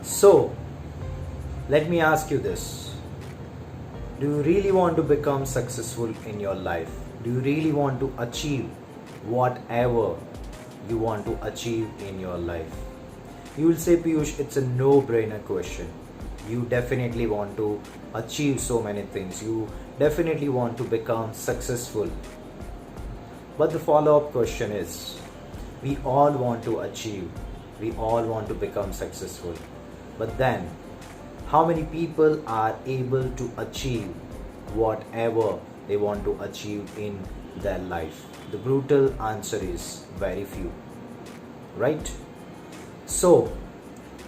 So, let me ask you this. Do you really want to become successful in your life? Do you really want to achieve whatever you want to achieve in your life? You will say, Piyush, it's a no-brainer question. You definitely want to achieve so many things. You definitely want to become successful. But the follow-up question is, we all want to achieve, we all want to become successful. But then, how many people are able to achieve whatever they want to achieve in their life? The brutal answer is very few, right? So,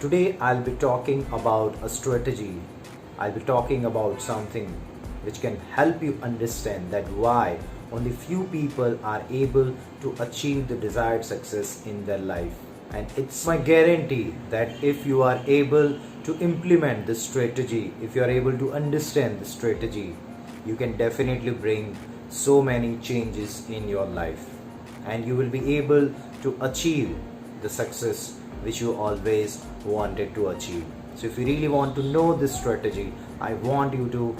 today I'll be talking about a strategy. I'll be talking about something which can help you understand that why only few people are able to achieve the desired success in their life. And it's my guarantee that if you are able to implement this strategy, if you are able to understand the strategy, you can definitely bring so many changes in your life and you will be able to achieve the success which you always wanted to achieve. So if you really want to know this strategy, I want you to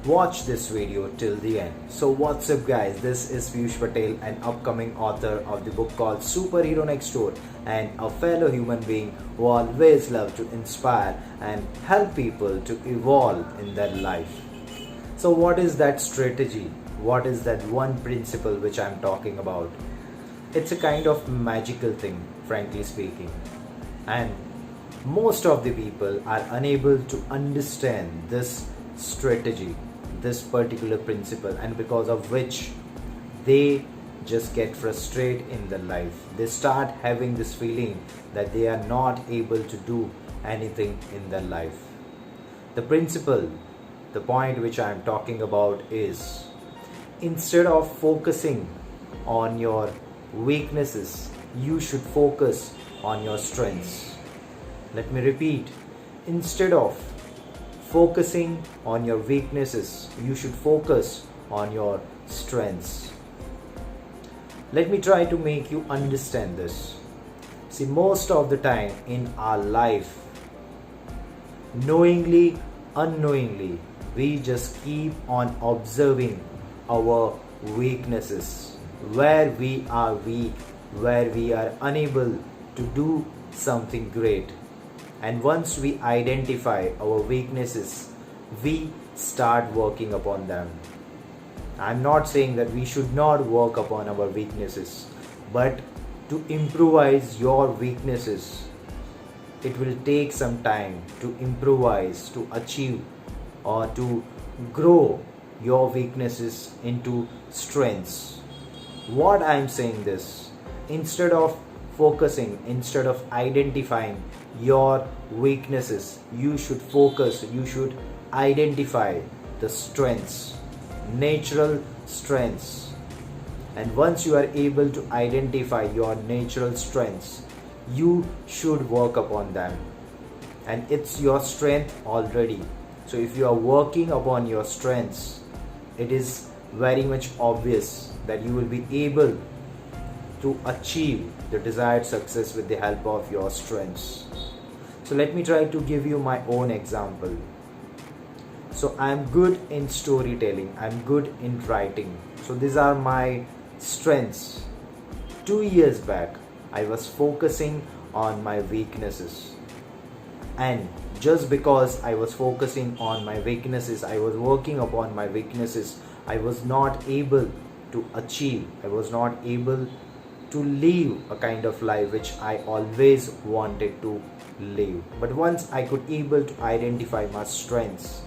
watch this video till the end. So what's up guys, this is Piyush Patel, an upcoming author of the book called Superhero Next Door and a fellow human being who always love to inspire and help people to evolve in their life. So what is that strategy? What is that one principle which I'm talking about? It's a kind of magical thing, frankly speaking. And most of the people are unable to understand this strategy, this particular principle, and because of which they just get frustrated in their life. They start having this feeling that they are not able to do anything in their life. The principle, the point which I am talking about is, instead of focusing on your weaknesses, you should focus on your strengths. Let me repeat. Instead of focusing on your weaknesses, you should focus on your strengths. Let me try to make you understand this. See, most of the time in our life, knowingly, unknowingly, we just keep on observing our weaknesses, where we are weak, where we are unable to do something great. And once we identify our weaknesses, we start working upon them. I'm not saying that we should not work upon our weaknesses, but to improvise your weaknesses, it will take some time to improvise, to achieve, or to grow your weaknesses into strengths. What I'm saying this, instead of focusing, instead of identifying your weaknesses, you should focus, you should identify the strengths, natural strengths. And once you are able to identify your natural strengths, you should work upon them. And it's your strength already. So if you are working upon your strengths, it is very much obvious that you will be able to achieve the desired success with the help of your strengths. So let me try to give you my own example. So I'm good in storytelling, I'm good in writing. So these are my strengths. 2 years back, I was focusing on my weaknesses. And just because I was focusing on my weaknesses, I was working upon my weaknesses, I was not able to achieve, I was not able to live a kind of life which I always wanted to live. But once I could able to identify my strengths,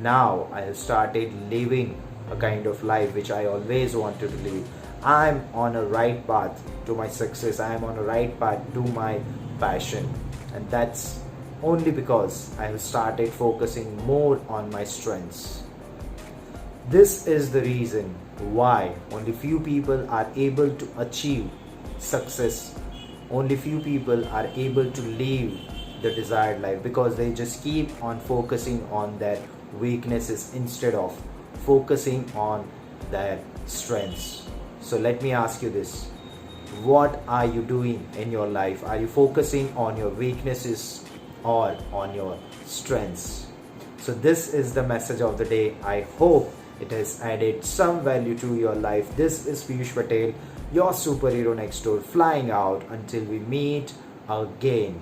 now I have started living a kind of life which I always wanted to live. I'm on a right path to my success, I'm on a right path to my passion, and that's only because I have started focusing more on my strengths. This is the reason why only few people are able to achieve success. Only few people are able to live the desired life because they just keep on focusing on their weaknesses instead of focusing on their strengths. So let me ask you this. What are you doing in your life? Are you focusing on your weaknesses or on your strengths. So this is the message of the day. I hope it has added some value to your life. This is Piyush Patel, your superhero next door, flying out until we meet again.